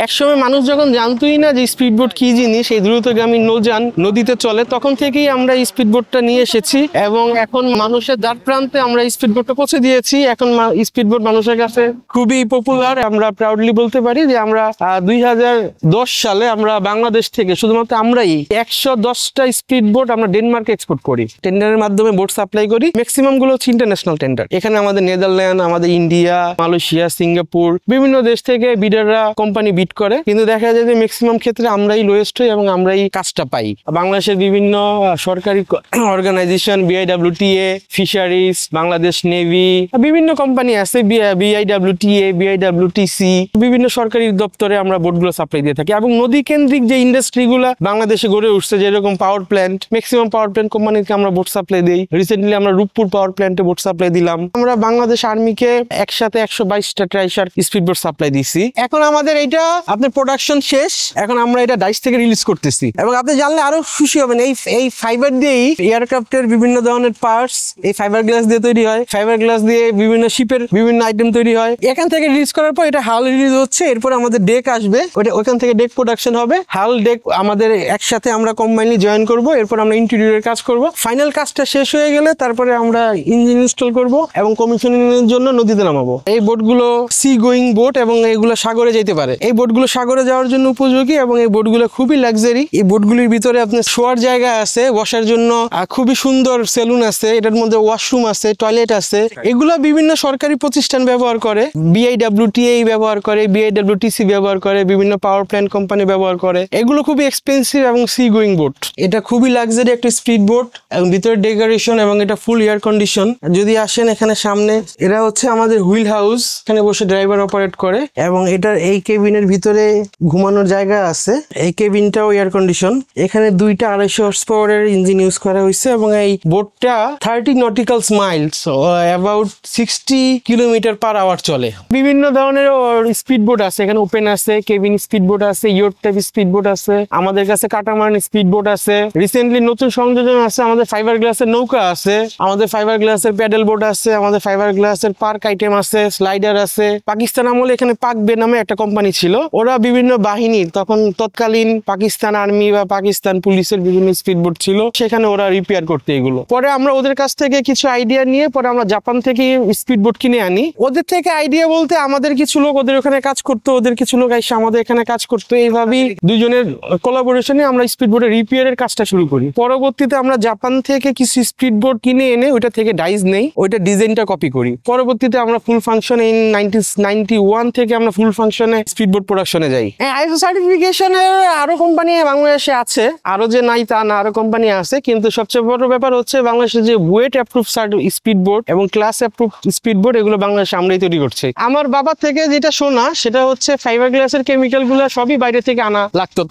একসময় মানুষ যখন জানতোই না যে স্পিড বোট কি জিনিস, এই দ্রুতগামী নৌযান নদীতে চলে, তখন থেকেই আমরা স্পিড বোটটা নিয়ে এসেছি এবং এখন মানুষের দ্বার প্রান্তে আমরা স্পিড বোটটা পৌঁছে দিয়েছি। এখন স্পিড বোট মানুষের কাছে খুবই পপুলার। আমরা প্রাউডলি বলতে পারি যে আমরা 2010 সালে আমরা বাংলাদেশ থেকে শুধুমাত্র আমরাই 110টা স্পিড বোট আমরা ডেনমার্কে এক্সপোর্ট করি। টেন্ডারের মাধ্যমে বোট সাপ্লাই করি। ম্যাক্সিমাম গুলো হচ্ছে ইন্টারন্যাশনাল টেন্ডার। এখানে আমাদের নেদারল্যান্ড, আমাদের ইন্ডিয়া, মালয়েশিয়া, সিঙ্গাপুর বিভিন্ন দেশ থেকে বিডাররা কোম্পানি বিড করে, কিন্তু দেখা যায় যে ম্যাক্সিমাম ক্ষেত্রে আমরাই লোয়েস্ট হই এবং আমরাই কাজটা পাই। বাংলাদেশের বিভিন্ন সরকারি organisation, BIWTA, fisheries, Bangladesh navy, বিভিন্ন কোম্পানি আছে, বিআইডব্লিউটিএ, বিআইডব্লিউটিসি, বিভিন্ন সরকারি দপ্তরে আমরা বোটগুলো সাপ্লাই দিয়ে থাকি। এবং নদী কেন্দ্রিক যে ইন্ডাস্ট্রিগুলো বাংলাদেশে গড়ে উঠছে, যেরকম power plant, maximum power plant কোম্পানিকে আমরা বোট সাপ্লাই দিই। রিসেন্টলি আমরা রূপপুর পাওয়ার প্ল্যান্টে বোট সাপ্লাই দিলাম। আমরা বাংলাদেশ আর্মিকে একসাথে 122টা ট্রাইশার স্পিড বোট সাপ্লাই দিছি। এখন আমাদের এইটা আপনার প্রোডাকশন শেষ, এখন আমরা এটা ডাইস থেকে রিলিজ করতেছি। এবং আপনি জানলে আরো খুশি হবেন, এই ফাইবার দিয়েই এয়ারক্রাফটের বিভিন্ন ধরনের পার্টস এই ফাইবার গ্লাস দিয়ে তৈরি হয়। ফাইবার গ্লাস দিয়ে বিভিন্ন শিপের বিভিন্ন আইটেম তৈরি হয়। এখান থেকে রিলিজ করার পর এটা হাল রিলিজ হচ্ছে, এরপর আমাদের ডেক আসবে, ওখান থেকে ডেক প্রোডাকশন হবে। হাল ডেক আমাদের একসাথে আমরা কম্বাইনলি জয়েন করব, এরপর আমরা ইন্টেরিয়রের কাজ করব। ফাইনাল কাজটা শেষ হয়ে গেলে তারপরে আমরা ইঞ্জিন ইনস্টল করব এবং কমিশনিং এর জন্য নদীতে নামাবো। এই বোটগুলো সি গোয়িং বোট এবং এগুলো সাগরে যেতে পারে। এই বোটগুলো সাগরে যাওয়ার জন্য উপযোগী এবং এই বোটগুলো খুবই লাক্সারি। এই বোটগুলির ভিতরে আপনার শোয়ার জায়গা আছে, বসার জন্য খুবই সুন্দর সেলুন আছে, এটার মধ্যে ওয়াশরুম আছে, টয়লেট আছে। এগুলো বিভিন্ন সরকারি প্রতিষ্ঠান ব্যবহার করে, বিআইডব্লিউটিএ ব্যবহার করে, বিআইডব্লিউটিসি ব্যবহার করে, বিভিন্ন পাওয়ার প্ল্যান্ট কোম্পানি ব্যবহার করে। এগুলো খুবই এক্সপেন্সিভ এবং সি গোয়িং বোট। এটা খুবই লাক্সারি একটা স্পিড বোট এবং ভিতরে ডেকোরেশন এবং এটা ফুল এয়ার কন্ডিশন। যদি আসেন এখানে সামনে, এরা হচ্ছে আমাদের হুইল হাউস, এখানে বসে ড্রাইভার অপারেট করে এবং এটার এই কেবিনের ভিতরে ঘুমানোর জায়গা আছে। এই কেবিনটাও এয়ার কন্ডিশন। এখানে দুইটা 250 হর্স পাওয়ারের ইঞ্জিন ইউজ করা হয়েছে এবং এই বোটটা 30 nautical miles, about 60 kilometre per hour চলে। বিভিন্ন ধরনের স্পিড বোট আছে, এখানে ওপেন আছে, কেবিন স্পিড বোট আছে, ইয়ট টাইপ স্পিড বোট আছে, আমাদের কাছে কাটামারান স্পিড বোট আছে। রিসেন্টলি নতুন সংযোজন আছে, আমাদের ফাইবার গ্লাসের নৌকা আছে, আমাদের ফাইবার গ্লাসের প্যাডেল বোট আছে, আমাদের ফাইবার গ্লাসের পার্ক আইটেম আছে, স্লাইডার আছে। পাকিস্তান আমলে এখানে পাক বে নামে একটা কোম্পানি ছিল, ওরা বিভিন্ন বাহিনীর তখন তৎকালীন পাকিস্তান আর্মি বা পাকিস্তান পুলিশের বিভিন্ন স্পিড বোট ছিল, সেখানে ওরা রিপেয়ার করতে এগুলো। পরে আমরা ওদের কাছ থেকে কিছু আইডিয়া নিয়ে পরে আমরা জাপান থেকে স্পিড বোট কিনে আনি। ওদের থেকে আইডিয়া বলতে আমাদের কিছু লোক ওদের ওখানে কাজ করতো, ওদের কিছু লোক এসে আমাদের এখানে কাজ করতো। এইভাবেই দুজনের কোলাবোরেশনে আমরা স্পিড বোটের রিপেয়ারের কাজটা শুরু করি। পরবর্তীতে আমরা জাপান থেকে কিছু স্পিড বোট কিনে এনে ওইটা থেকে ডাইস নেই, ওইটা ডিজাইনটা কপি করি। পরবর্তীতে আমরা ফুল ফাংশনে 1991 থেকে আমরা ফুল ফাংশনে স্পিড বোট প্রোডাকশনে যাই। আইএসও সার্টিফিকেশনের আরো কোম্পানি বাংলাদেশে আছে, আরো যে নাই তা না, আরো কোম্পানি আছে, কিন্তু সবচেয়ে বড় ব্যাপার হচ্ছে বাংলাদেশে যে ওয়েট অ্যাপ্রুভ স্পিড বোট এবং ক্লাস অ্যাপ্রুভ স্পিড বোট এগুলো বাংলাদেশে আমরাই তৈরি করছি। আমার বাবা থেকে যেটা শোনা সেটা হচ্ছে ফাইবার গ্লাসের কেমিক্যাল গুলো সবই বাইরে থেকে আনা লাগতো।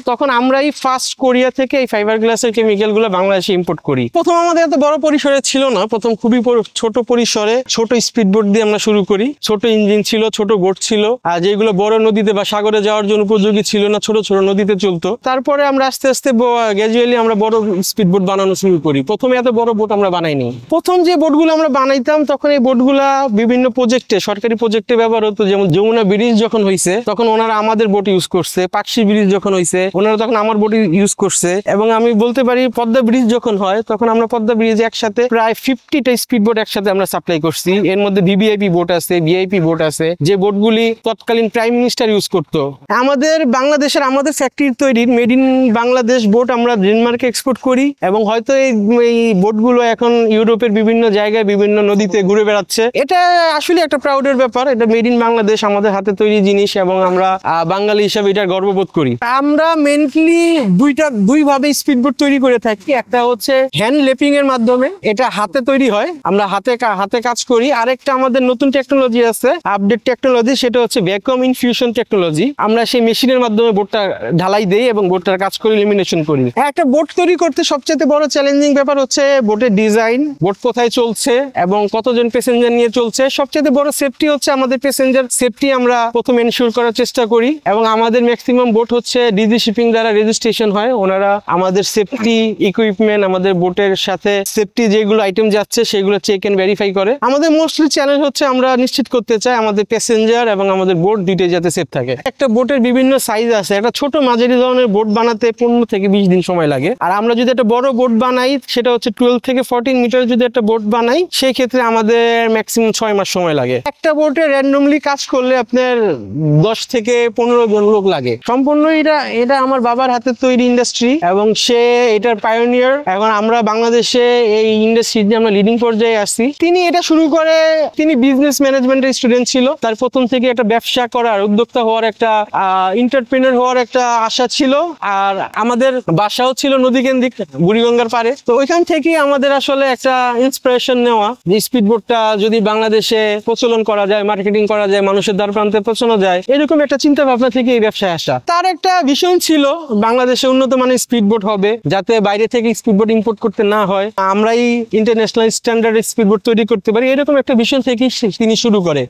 তখন আমরাই ফার্স্ট কোরিয়া থেকে এই ফাইবার গ্লাসের কেমিক্যাল গুলো বাংলাদেশে ইম্পোর্ট করি। প্রথম আমাদের এত বড় পরিসরে ছিল না, প্রথম খুবই ছোট পরিসরে ছোট স্পিড বোট দিয়ে আমরা শুরু করি। ছোট ইঞ্জিন ছিল, ছোট বোট ছিল, আর যেগুলো বড় নদীতে বা সাগরে যাওয়ার জন্য উপযোগী ছিল না, ছোট ছোট নদীতে চলতো। তারপরে আমরা আস্তে আস্তে গ্র্যাজুয়ালি আমরা বড় স্পিড বোট বানানো শুরু করি। প্রথমে এত বড় বোট আমরা বানাইনি। প্রথম যে বোটগুলো আমরা বানাইতাম তখন এই বোটগুলা বিভিন্ন প্রজেক্টে, সরকারি প্রজেক্টে ব্যবহার হতো। যেমন যমুনা ব্রিজ যখন হয়েছে তখন ওনারা আমাদের বোট ইউজ করছে, পাকশি ব্রিজ যখন হয়েছে ওনারা তখন আমার বোট ইউজ করছে। এবং আমি বলতে পারি পদ্মা ব্রিজ যখন হয় তখন আমরা পদ্মা ব্রিজে একসাথে প্রায় 50টা স্পিড বোট একসাথে আমরা সাপ্লাই করছি। এর মধ্যে ভিভিআইপি বোট আছে, ভিআইপি বোট আছে, যে বোটগুলি তৎকালীন প্রাইম মিনিস্টার ইউজ করতো। আমাদের বাংলাদেশের আমাদের ফ্যাক্টরির তৈরি মেড ইন বাংলাদেশ বোট আমরা ডেনমার্কে এক্সপোর্ট করি এবং হয়তো এই বোটগুলো এখন ইউরোপের বিভিন্ন জায়গায় বিভিন্ন নদীতে ঘুরে বেড়াচ্ছে। এটা আসলে একটা প্রাউডের ব্যাপার, এটা মেড ইন বাংলাদেশ, আমাদের হাতে তৈরি জিনিস এবং আমরা বাঙালি হিসাবে এটা গর্ববোধ করি। আমরা মেনলি দুই ভাবে স্পিড বোট তৈরি করে থাকি। একটা হচ্ছে হ্যান্ড লেপিং এর মাধ্যমে, এটা হাতে তৈরি হয়, আমরা হাতে কাজ করি। আরেকটা আমাদের নতুন টেকনোলজি আছে, আপডেট টেকনোলজি, সেটা হচ্ছে ভ্যাকুয়াম ইনফিউশন টেকনোলজি। আমরা সেই মেশিনের মাধ্যমে বোটটা ঢালাই দেই এবং বোটটার কাজ করি, লেমিনেশন করি। একটা বোট তৈরি করতে সবচেয়ে বড় চ্যালেঞ্জিং ব্যাপার হচ্ছে বোটের ডিজাইন, বোট কোথায় চলছে এবং কতজন প্যাসেঞ্জার নিয়ে চলছে। সবচেয়ে বড় সেফটি হচ্ছে আমাদের প্যাসেঞ্জার সেফটি আমরা প্রথমে এনশিওর করার চেষ্টা করি এবং আমাদের ম্যাক্সিমাম বোট হচ্ছে ডিজি শিপিং দ্বারা রেজিস্ট্রেশন হয়। ওনারা আমাদের সেফটি ইকুইপমেন্ট, আমাদের বোটের সাথে সেফটি যেগুলো আইটেম যাচ্ছে সেগুলো চেক এন্ড ভেরিফাই করে। আমাদের মোস্টলি চ্যালেঞ্জ হচ্ছে আমরা নিশ্চিত করতে চাই আমাদের প্যাসেঞ্জার এবং আমাদের বোট দুইটাই যাতে সেফ থাকে। একটা বোটের বিভিন্ন সাইজ আছে, একটা ছোট মাঝারি ধরনের বোট বানাতে 15 থেকে 20 দিন সময় লাগে। আর আমরা যদি একটা বড় বোট বানাই, সেটা হচ্ছে 12 থেকে 14 মিটার যদি একটা বোট বানাই, সেই ক্ষেত্রে আমাদের ম্যাক্সিমাম 6 মাস সময় লাগে। একটা বোটে র্যান্ডমলি কাজ করলে আপনার 10 থেকে 15 জন লোক লাগে। সম্পূর্ণ এটা আমার বাবার হাতে তৈরি ইন্ডাস্ট্রি এবং সে এটার পায়োনিয়ার। এখন আমরা বাংলাদেশে এই ইন্ডাস্ট্রিতে আমরা লিডিং পর্যায়ে আসছি। তিনি এটা শুরু করে, তিনি বিজনেস ম্যানেজমেন্টের স্টুডেন্ট ছিল, তার প্রথম থেকে একটা ব্যবসা করার, উদ্যোক্তা হওয়ার, একটা এন্টারপ্রেনার হওয়ার একটা আশা ছিল। আর আমাদের বাসাও ছিল নদীকেন্দ্রিক, বুড়িগঙ্গার পারে। তো ওইখান থেকে আমাদের আসলে একটা ইন্সপিরেশন নেওয়া যে স্পিডবোটটা যদি বাংলাদেশে প্রচলন করা যায়, মার্কেটিং করা যায়, মানুষের দ্বার প্রান্তে পৌঁছানো যায়, এরকম একটা চিন্তা ভাবনা থেকে এই ব্যবসায় আসা। তার একটা ভিশন ছিল বাংলাদেশে উন্নত মানের স্পিডবোট হবে, যাতে বাইরে থেকে স্পিডবোট ইম্পোর্ট করতে না হয়, আমরাই ইন্টারন্যাশনাল স্ট্যান্ডার্ড স্পিডবোট তৈরি করতে পারি। এরকম একটা ভিশন থেকে তিনি শুরু করে।